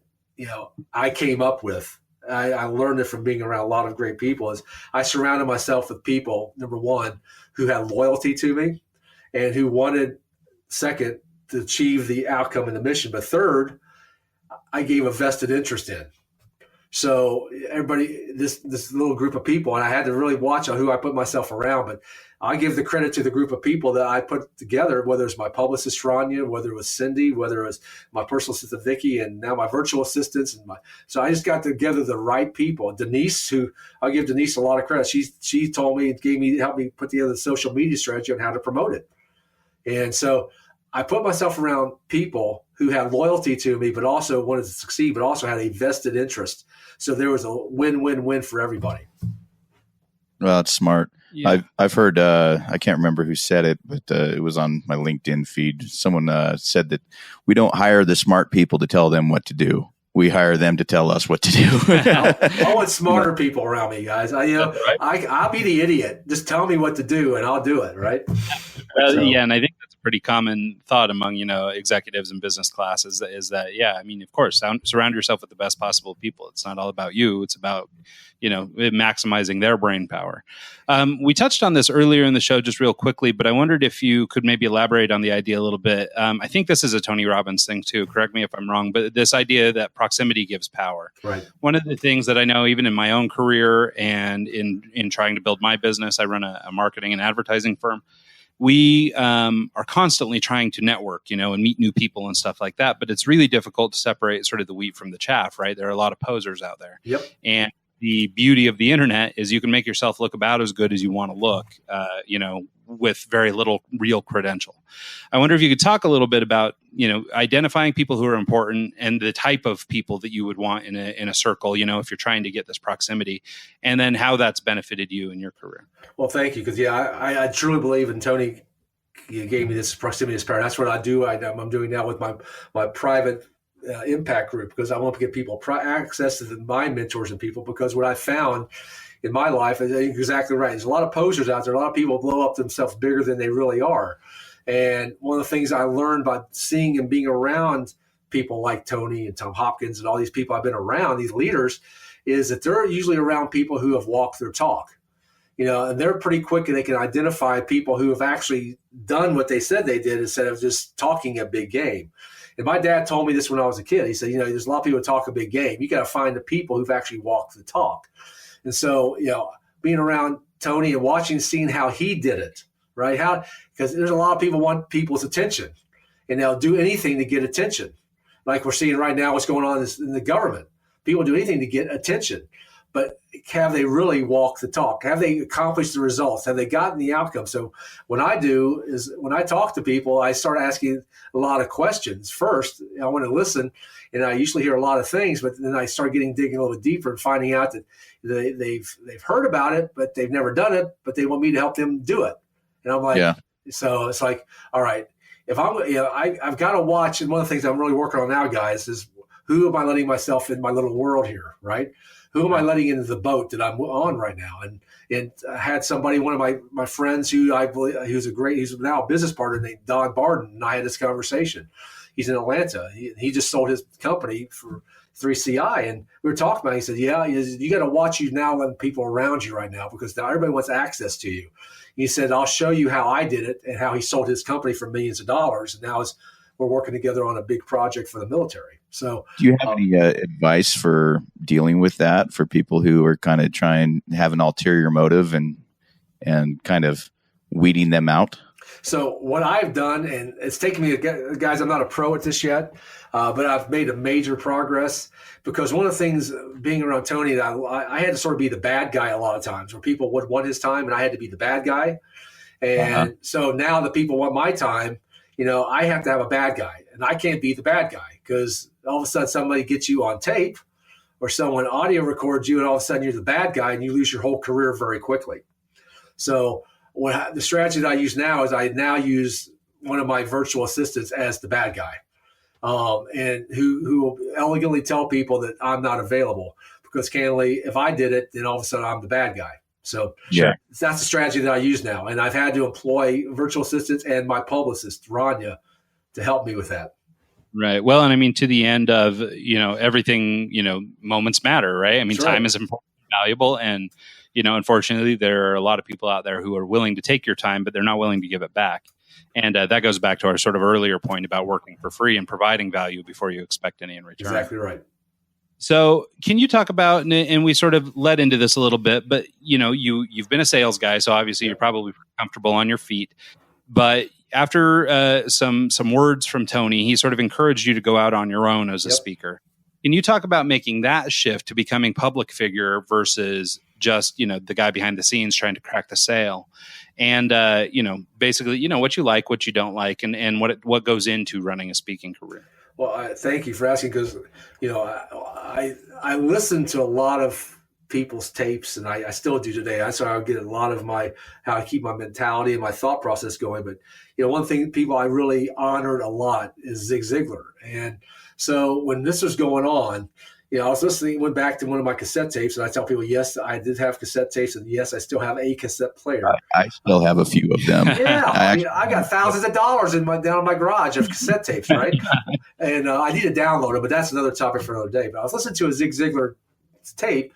Speaker 3: I came up with. I learned it from being around a lot of great people, is I surrounded myself with people, number one, who had loyalty to me and who wanted, second, to achieve the outcome and the mission. But third, I gave a vested interest in. So everybody, this little group of people, and I had to really watch on who I put myself around. But I give the credit to the group of people that I put together, whether it's my publicist Rania, whether it was Cindy, whether it was my personal assistant Vicky, and now my virtual assistants. So I just got together the right people. Denise, who I'll give Denise a lot of credit. She told me, helped me put together the social media strategy on how to promote it. And so I put myself around people who had loyalty to me, but also wanted to succeed, but also had a vested interest. So there was a win-win-win for everybody.
Speaker 1: Well, that's smart.
Speaker 2: Yeah.
Speaker 1: I've heard, I can't remember who said it, but it was on my LinkedIn feed. Someone said that we don't hire the smart people to tell them what to do. We hire them to tell us what to do.
Speaker 3: I want smarter people around me, guys. I'll be the idiot. Just tell me what to do and I'll do it. Right.
Speaker 2: Yeah. And I think that's a pretty common thought among, executives in business class is that, yeah, I mean, of course, surround yourself with the best possible people. It's not all about you. It's about, maximizing their brain power. We touched on this earlier in the show just real quickly, but I wondered if you could maybe elaborate on the idea a little bit. I think this is a Tony Robbins thing too. Correct me if I'm wrong, but this idea that proximity gives power.
Speaker 3: Right.
Speaker 2: One of the things that I know, even in my own career and in trying to build my business, I run a marketing and advertising firm. We are constantly trying to network, and meet new people and stuff like that. But it's really difficult to separate sort of the wheat from the chaff, right? There are a lot of posers out there.
Speaker 3: Yep.
Speaker 2: And the beauty of the internet is you can make yourself look about as good as you want to look, with very little real credential. I wonder if you could talk a little bit about, identifying people who are important and the type of people that you would want in a circle, if you're trying to get this proximity, and then how that's benefited you in your career.
Speaker 3: Well, thank you. Because I truly believe in Tony. You gave me this proximity as power. That's what I do. I'm doing now with my private impact group, because I want to give people access to my mentors and people, because what I found in my life is exactly right. There's a lot of posers out there. A lot of people blow up themselves bigger than they really are. And one of the things I learned by seeing and being around people like Tony and Tom Hopkins and all these people I've been around, these leaders, is that they're usually around people who have walked their talk. And they're pretty quick, and they can identify people who have actually done what they said they did instead of just talking a big game. And my dad told me this when I was a kid. He said, there's a lot of people who talk a big game. You got to find the people who've actually walked the talk. And so, being around Tony and seeing how he did it, right? Because there's a lot of people want people's attention, and they'll do anything to get attention. Like we're seeing right now, what's going on in the government. People do anything to get attention. But have they really walked the talk? Have they accomplished the results? Have they gotten the outcome? So what I do is when I talk to people, I start asking a lot of questions. First, I want to listen, and I usually hear a lot of things, but then I start digging a little bit deeper and finding out that they've heard about it, but they've never done it, but they want me to help them do it. And I'm like, yeah. So it's like, all right, if I've got to watch, and one of the things I'm really working on now, guys, is who am I letting myself in my little world here, right? Who am I letting into the boat that I'm on right now? And I had somebody, one of my friends who I believe he's now a business partner named Don Barden, and I had this conversation. He's in Atlanta. He just sold his company for 3CI, and we were talking about it. He said, "Yeah, you got to watch you now letting people around you right now, because now everybody wants access to you." He said, "I'll show you how I did it and how he sold his company for millions of dollars, and now we're working together on a big project for the military." So,
Speaker 1: do you have any advice for dealing with that for people who are kind of trying to have an ulterior motive and kind of weeding them out?
Speaker 3: So what I've done, and it's taken me, guys, I'm not a pro at this yet, but I've made a major progress, because one of the things being around Tony, I had to sort of be the bad guy a lot of times, where people would want his time and I had to be the bad guy. And so now that people want my time, I have to have a bad guy, and I can't be the bad guy, because all of a sudden somebody gets you on tape or someone audio records you, and all of a sudden you're the bad guy and you lose your whole career very quickly. So the strategy that I use now is I now use one of my virtual assistants as the bad guy, and who will elegantly tell people that I'm not available, because candidly, if I did it, then all of a sudden I'm the bad guy. So that's the strategy that I use now. And I've had to employ virtual assistants and my publicist, Rania, to help me with that.
Speaker 2: Right. Well, and I mean, to the end of, everything, moments matter, right? I mean, time is important, valuable. And, unfortunately, there are a lot of people out there who are willing to take your time, but they're not willing to give it back. And that goes back to our sort of earlier point about working for free and providing value before you expect any in return.
Speaker 3: Exactly right.
Speaker 2: So can you talk about, and we sort of led into this a little bit, but you've been a sales guy, so obviously you're probably comfortable on your feet. But after some words from Tony, he sort of encouraged you to go out on your own as a speaker. Can you talk about making that shift to becoming public figure versus just, the guy behind the scenes trying to crack the sale? And, basically, what you like, what you don't like, and what goes into running a speaking career.
Speaker 3: Well, thank you for asking, because, I listen to a lot of people's tapes, and I still do today. That's how I get a lot of how I keep my mentality and my thought process going. But, one thing people I really honored a lot is Zig Ziglar. And so when this was going on, I was listening, went back to one of my cassette tapes, and I tell people, yes, I did have cassette tapes, and yes, I still have a cassette player.
Speaker 1: I still have a few of them.
Speaker 3: Yeah, I got thousands of dollars down in my garage of cassette tapes, right? And I need to download them, but that's another topic for another day. But I was listening to a Zig Ziglar tape,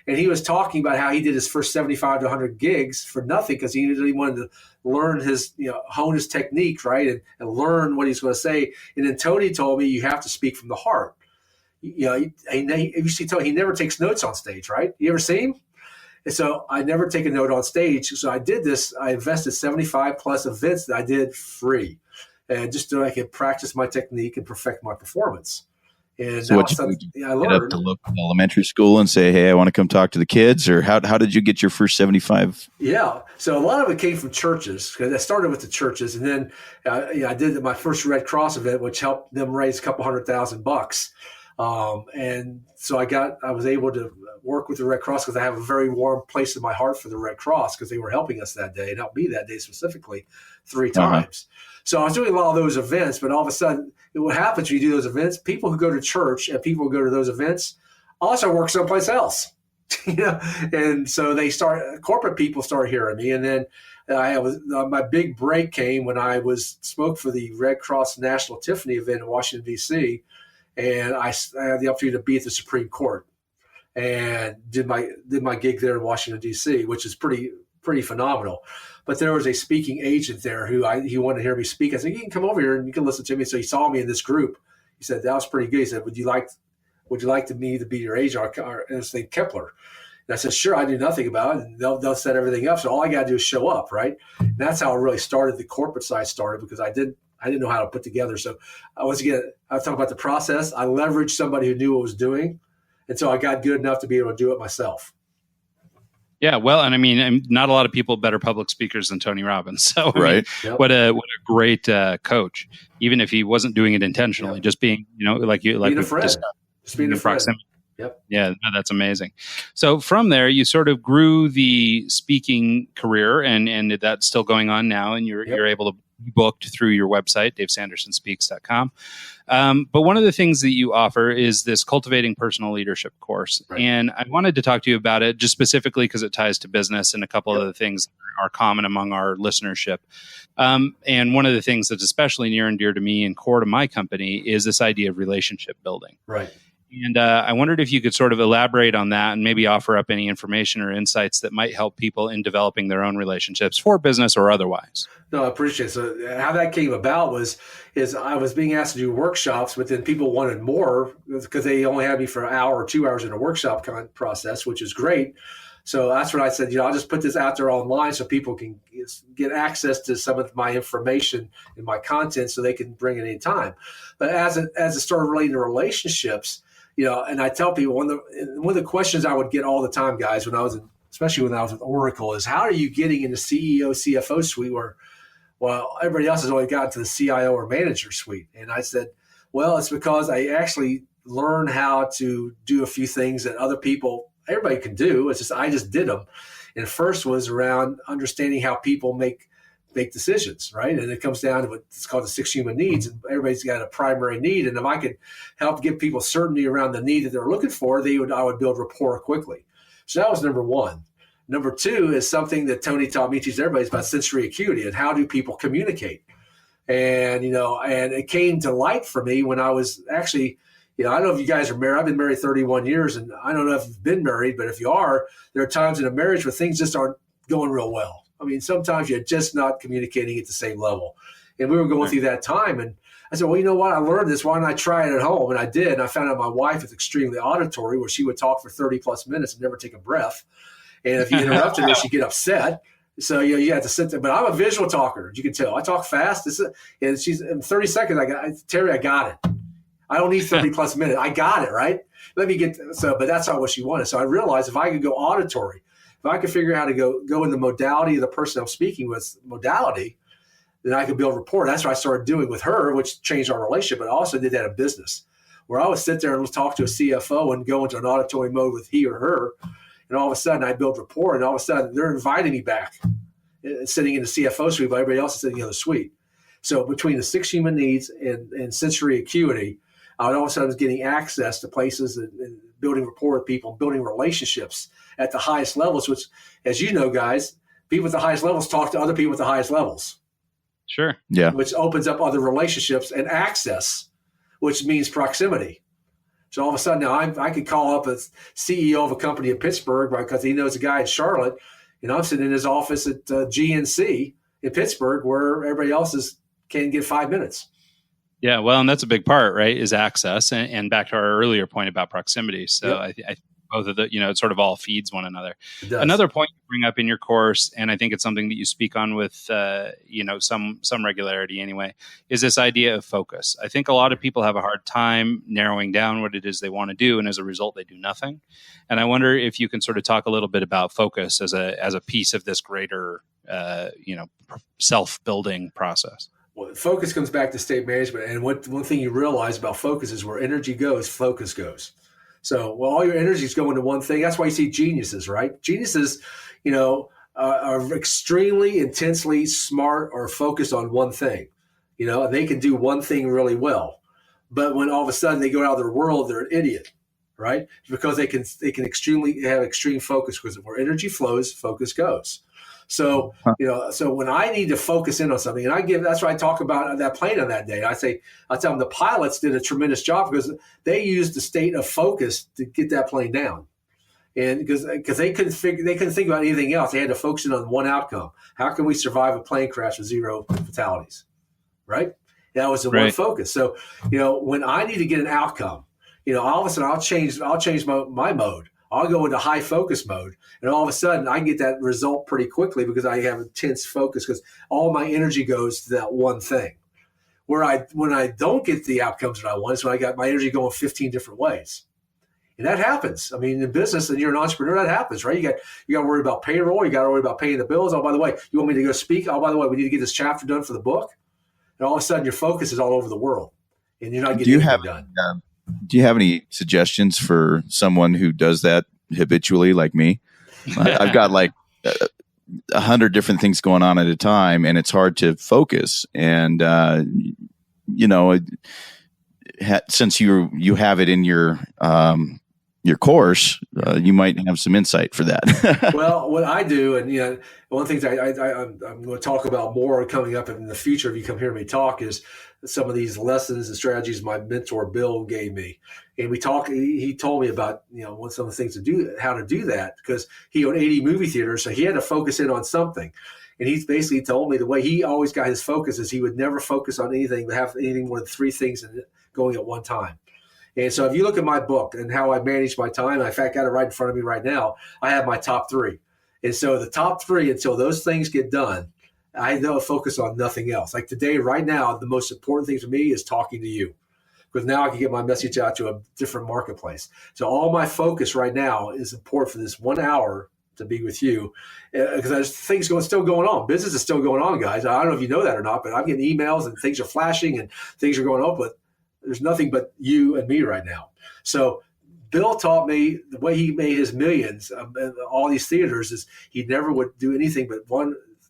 Speaker 3: and he was talking about how he did his first 75 to 100 gigs for nothing because he really wanted to learn his, hone his technique, right, and learn what he's going to say. And then Tony told me you have to speak from the heart. You see Tony, he never takes notes on stage, right? You ever see him? And so I never take a note on stage. So I did this. I invested 75 plus events that I did free, and just so I could practice my technique and perfect my performance. And
Speaker 1: so I learned. Get up to local elementary school and say, "Hey, I want to come talk to the kids," or how did you get your first 75?
Speaker 3: Yeah, so a lot of it came from churches, because I started with the churches, and then I did my first Red Cross event, which helped them raise a couple $100,000. And so I was able to work with the Red Cross because I have a very warm place in my heart for the Red Cross, because they were helping us that day and helped me that day specifically 3 times. So I was doing a lot of those events, but all of a sudden, what happens when you do those events, people who go to church and people who go to those events also work someplace else, and so corporate people started hearing me. And then my big break came when I spoke for the Red Cross National Tiffany event in Washington, D.C., and I had the opportunity to be at the Supreme Court and did my gig there in Washington, D.C., which is pretty phenomenal. But there was a speaking agent there he wanted to hear me speak. I said, "You can come over here and you can listen to me." So he saw me in this group. He said, "That was pretty good." He said, "Would you like me to be your agent?" And it's named Kepler. And I said, "Sure." I knew nothing about it, and they'll set everything up. So all I got to do is show up, right? And that's how I really started. The corporate side started, because I didn't know how to put together. So I was talking about the process. I leveraged somebody who knew what was doing. And so I got good enough to be able to do it myself.
Speaker 2: Yeah, well, and I mean, not a lot of people better public speakers than Tony Robbins. So,
Speaker 1: right.
Speaker 2: What a great coach. Even if he wasn't doing it intentionally, just being, being
Speaker 3: a friend, just being a friend.
Speaker 2: Proximity.
Speaker 3: Yep.
Speaker 2: Yeah, no, that's amazing. So from there, you sort of grew the speaking career, and that's still going on now, and you're able to be booked through your website, davesandersonspeaks.com. But one of the things that you offer is this Cultivating Personal Leadership course. Right. And I wanted to talk to you about it just specifically because it ties to business and a couple of the things that are common among our listenership. And one of the things that's especially near and dear to me and core to my company is this idea of relationship building.
Speaker 3: Right.
Speaker 2: And I wondered if you could sort of elaborate on that and maybe offer up any information or insights that might help people in developing their own relationships for business or otherwise.
Speaker 3: No, I appreciate it. So how that came about is I was being asked to do workshops, but then people wanted more because they only had me for an hour or 2 hours in a workshop kind of process, which is great. So that's when I said, I'll just put this out there online so people can get access to some of my information and my content so they can bring it anytime. But as it started relating to relationships, and I tell people one of the questions I would get all the time, guys, especially when I was with Oracle, is how are you getting into CEO, CFO suite where, well, everybody else has only gotten to the CIO or manager suite? And I said, well, it's because I actually learned how to do a few things that everybody can do. It's just I just did them. And first was around understanding how people make decisions, right? And it comes down to what's called the 6 human needs. And everybody's got a primary need. And if I could help give people certainty around the need that they're looking for, I would build rapport quickly. So that was number one. Number two is something that Tony taught me, teaches everybody, is about sensory acuity and how do people communicate. And, and it came to light for me when I was actually, I don't know if you guys are married. I've been married 31 years, and I don't know if you've been married, but if you are, there are times in a marriage where things just aren't going real well. I mean, sometimes you're just not communicating at the same level. And we were going through that time. And I said, well, you know what? I learned this. Why don't I try it at home? And I did. And I found out my wife is extremely auditory, where she would talk for 30 plus minutes and never take a breath. And if you interrupted her, she'd get upset. So, you had to sit there. But I'm a visual talker. You can tell. I talk fast. And she's in 30 seconds. Terry, I got it. I don't need 30 plus minutes. I got it, right? Let me get but that's not what she wanted. So I realized if I could go auditory, if I could figure out how to go in the modality of the person I'm speaking with modality, then I could build rapport. That's what I started doing with her, which changed our relationship. But I also did that in business, where I would sit there and talk to a CFO and go into an auditory mode with he or her. And all of a sudden I build rapport, and all of a sudden they're inviting me back, sitting in the CFO suite while everybody else is sitting in the suite. So between the 6 human needs and sensory acuity, I all of a sudden was getting access to places and building rapport with people, building relationships at the highest levels, which, as you know, guys, people at the highest levels talk to other people at the highest levels.
Speaker 2: Sure.
Speaker 1: Yeah.
Speaker 3: Which opens up other relationships and access, which means proximity. So all of a sudden now I could call up a CEO of a company in Pittsburgh, right, because he knows a guy in Charlotte, and I'm sitting in his office at GNC in Pittsburgh, where everybody else can get 5 minutes.
Speaker 2: Yeah, well, and that's a big part, right, is access. And back to our earlier point about proximity. So I think both of it sort of all feeds one another. Another point you bring up in your course, and I think it's something that you speak on with, some regularity anyway, is this idea of focus. I think a lot of people have a hard time narrowing down what it is they want to do, and as a result, they do nothing. And I wonder if you can sort of talk a little bit about focus as a piece of this greater, self-building process.
Speaker 3: Well, focus comes back to state management. And one thing you realize about focus is where energy goes, focus goes. So, all your energy is going to one thing. That's why you see geniuses, right? Geniuses, are extremely intensely smart or focused on one thing, and they can do one thing really well. But when all of a sudden they go out of their world, they're an idiot, right? Because they can have extreme focus, because where energy flows, focus goes. So, so when I need to focus in on something, and that's why I talk about that plane on that day. I tell them the pilots did a tremendous job because they used the state of focus to get that plane down. And because they couldn't think about anything else. They had to focus in on one outcome. How can we survive a plane crash with 0 fatalities? Right. That was the one focus. So, when I need to get an outcome, all of a sudden I'll change my mode. I'll go into high focus mode, and all of a sudden I get that result pretty quickly because I have intense focus, because all my energy goes to that one thing. When I don't get the outcomes that I want is when I got my energy going 15 different ways. And that happens. I mean, in business, and you're an entrepreneur, that happens, right? You got to worry about payroll. You got to worry about paying the bills. Oh, by the way, you want me to go speak? Oh, by the way, we need to get this chapter done for the book. And all of a sudden your focus is all over the world, and you're not getting anything done.
Speaker 1: Do you have any suggestions for someone who does that habitually, like me? I've got like 100 different things going on at a time, and it's hard to focus. And since you have it in your course, you might have some insight for that.
Speaker 3: Well, what I do, and one of the things I'm going to talk about more coming up in the future, if you come hear me talk, is some of these lessons and strategies my mentor Bill gave me. And he told me about some of the things to do, how to do that, because he owned 80 movie theaters, so he had to focus in on something. And he's basically told me the way he always got his focus is he would never focus on anything but have anything more than 3 things going at one time. And so if you look at my book and how I manage my time, in fact, I got it right in front of me right now, I have my top 3. And so the top 3, until those things get done, I know focus on nothing else. Like today, right now, the most important thing for me is talking to you, because now I can get my message out to a different marketplace. So all my focus right now is important for this 1 hour to be with you, because there's things still going on. Business is still going on, guys. I don't know if you know that or not, but I'm getting emails and things are flashing and things are going on, but there's nothing but you and me right now. So Bill taught me the way he made his millions in all these theaters is he never would do anything but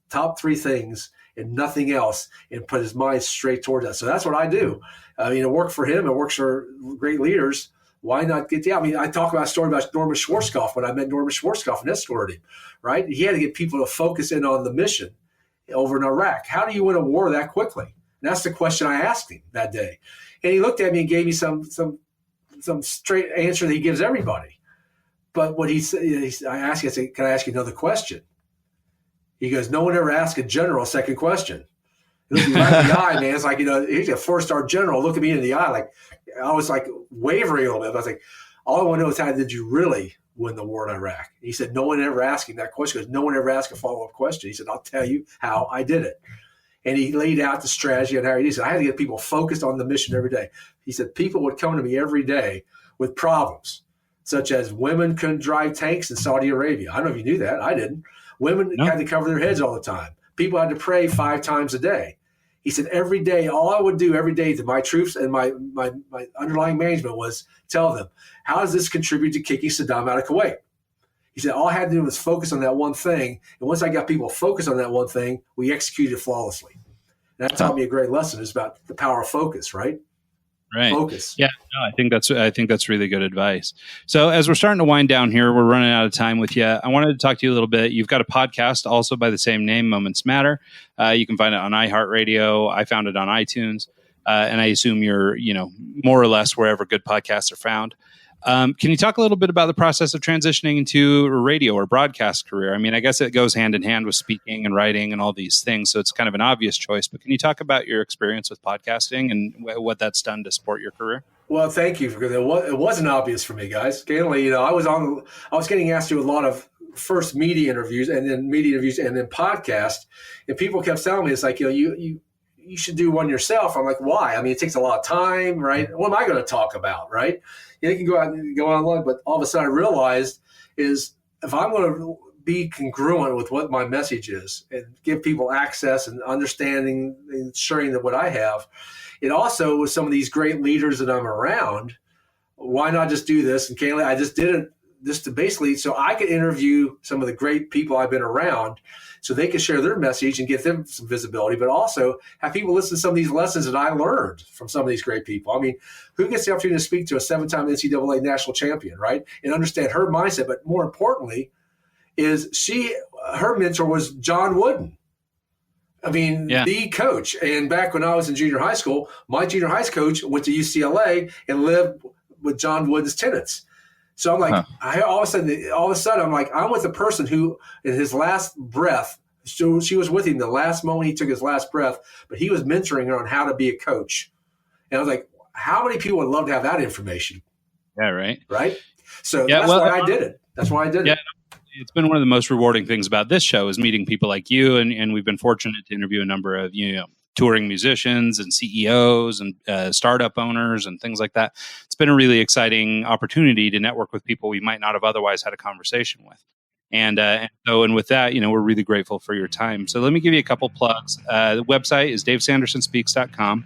Speaker 3: top 3 things and nothing else, and put his mind straight toward that. So that's what I do. It worked for him. It works for great leaders. Why not get I talk about a story about Norman Schwarzkopf when I met Norman Schwarzkopf and escorted him, right? He had to get people to focus in on the mission over in Iraq. How do you win a war that quickly? And that's the question I asked him that day. And he looked at me and gave me some straight answer that he gives everybody. But what he said, I asked him, I said, can I ask you another question? He goes, no one ever asked a general a second question. Look me right in the eye, man. It's like, he's a 4-star general. Look at me in the eye. Like, I was like wavering a little bit. I was like, all I want to know is how did you really win the war in Iraq? He said, no one ever asked him that question because no one ever asked a follow-up question. He said, I'll tell you how I did it. And he laid out the strategy on how he did it. He said, I had to get people focused on the mission every day. He said, people would come to me every day with problems, such as women couldn't drive tanks in Saudi Arabia. I don't know if you knew that. I didn't. Women had to cover their heads all the time. People had to pray 5 times a day. He said, every day, all I would do every day to my troops and my underlying management was tell them, how does this contribute to kicking Saddam out of Kuwait? He said, all I had to do was focus on that one thing. And once I got people focused on that one thing, we executed flawlessly. And that taught me a great lesson. It's about the power of focus, right?
Speaker 2: Right.
Speaker 3: Focus.
Speaker 2: Yeah, no, I think that's really good advice. So as we're starting to wind down here, we're running out of time with you. I wanted to talk to you a little bit. You've got a podcast also by the same name, Moments Matter. You can find it on iHeartRadio. I found it on iTunes. And I assume you're, more or less wherever good podcasts are found. Can you talk a little bit about the process of transitioning into a radio or broadcast career? I mean, I guess it goes hand in hand with speaking and writing and all these things, so it's kind of an obvious choice. But can you talk about your experience with podcasting and what that's done to support your career?
Speaker 3: Well, thank you, because it wasn't obvious for me, guys. Candidly, I was getting asked to do a lot of first media interviews and then podcast, and people kept telling me, it's like, you should do one yourself. I'm like, why? I mean, it takes a lot of time, right? What am I going to talk about, right? You can go out and go online, but all of a sudden I realized is if I'm going to be congruent with what my message is and give people access and understanding and sharing that what I have, it also with some of these great leaders that I'm around, why not just do this? And Kaylee, I just did it just to basically so I could interview some of the great people I've been around so they could share their message and get them some visibility, but also have people listen to some of these lessons that I learned from some of these great people. I mean, who gets the opportunity to speak to a 7-time NCAA national champion, right? And understand her mindset, but more importantly is her mentor was John Wooden. I mean, the coach. And back when I was in junior high school, my junior high coach went to UCLA and lived with John Wooden's tenants. So I'm like, all of a sudden, I'm like, I'm with a person who, in his last breath, so she was with him the last moment he took his last breath, but he was mentoring her on how to be a coach. And I was like, how many people would love to have that information?
Speaker 2: Yeah, right.
Speaker 3: Right. So that's why I did it. That's why I did it.
Speaker 2: It's been one of the most rewarding things about this show is meeting people like you. And we've been fortunate to interview a number of, touring musicians and CEOs and startup owners and things like that. It's been a really exciting opportunity to network with people we might not have otherwise had a conversation with. And with that, we're really grateful for your time. So let me give you a couple plugs. The website is davesandersonspeaks.com.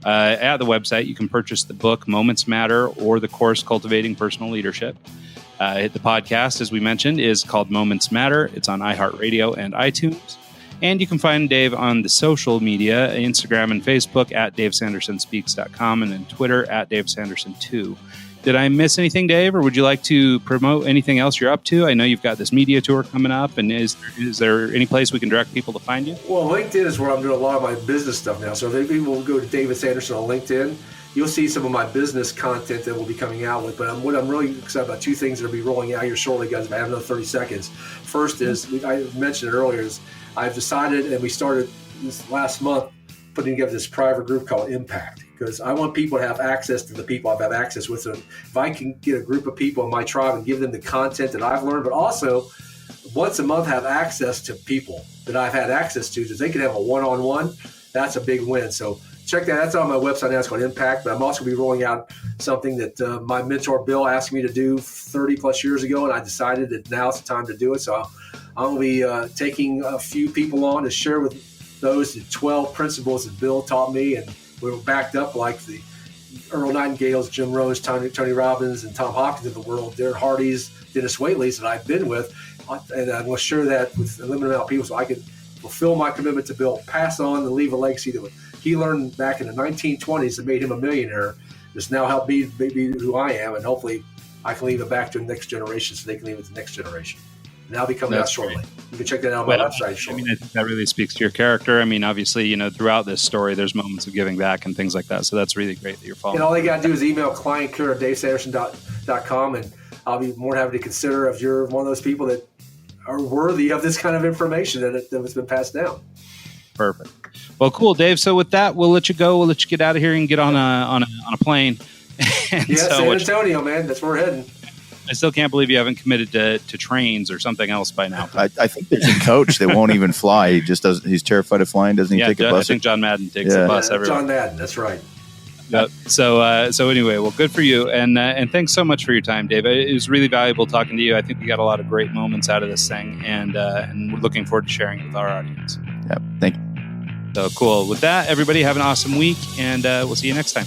Speaker 2: At the website, you can purchase the book Moments Matter or the course Cultivating Personal Leadership. The podcast, as we mentioned, is called Moments Matter. It's on iHeartRadio and iTunes. And you can find Dave on the social media, Instagram and Facebook at davesandersonspeaks.com and then Twitter at davesanderson2. Did I miss anything, Dave, or would you like to promote anything else you're up to? I know you've got this media tour coming up, and is there any place we can direct people to find you?
Speaker 3: Well, LinkedIn is where I'm doing a lot of my business stuff now. So if people will go to David Sanderson on LinkedIn, you'll see some of my business content that we'll be coming out with. But what I'm really excited about, 2 things that will be rolling out here shortly, guys, if I have another 30 seconds. First is, I mentioned it earlier, is I've decided, and we started this last month, putting together this private group called Impact, because I want people to have access to the people I've had access with. So if I can get a group of people in my tribe and give them the content that I've learned, but also once a month have access to people that I've had access to, so they can have a one-on-one, that's a big win. So check that. That's on my website now. It's called Impact, but I'm also going to be rolling out something that my mentor Bill asked me to do 30 plus years ago, and I decided that now's the time to do it. So I'm going to be taking a few people on to share with those the 12 principles that Bill taught me, and we were backed up like the Earl Nightingales, Jim Rose, Tony Robbins, and Tom Hopkins of the world, Darren Hardy's, Dennis Waitley's that I've been with, and I'm going to share that with a limited amount of people so I can fulfill my commitment to Bill, pass on and leave a legacy that he learned back in the 1920s that made him a millionaire. That's now helped me be who I am, and hopefully I can leave it back to the next generation so they can leave it to the next generation. And that'll be coming out shortly. Great. You can check that out on my website shortly.
Speaker 2: I mean, I think that really speaks to your character. I mean, obviously, throughout this story, there's moments of giving back and things like that. So that's really great that you're following.
Speaker 3: And all they got to do is email clientcare@davesanderson.com, and I'll be more than happy to consider if you're one of those people that are worthy of this kind of information that has been passed down.
Speaker 2: Perfect. Well, cool, Dave. So with that, we'll let you go. We'll let you get out of here and get on a plane.
Speaker 3: San Antonio, man. That's where we're heading.
Speaker 2: I still can't believe you haven't committed to trains or something else by now.
Speaker 1: I think there's a coach that won't even fly. He just does. He's terrified of flying. Doesn't he take a bus?
Speaker 2: I think John Madden takes a bus everywhere.
Speaker 3: John Madden, that's right.
Speaker 2: Yep. So anyway, well, good for you, and thanks so much for your time, Dave. It was really valuable talking to you. I think we got a lot of great moments out of this thing, and we're looking forward to sharing it with our audience.
Speaker 1: Yep. Thank you.
Speaker 2: So cool. With that, everybody have an awesome week, and we'll see you next time.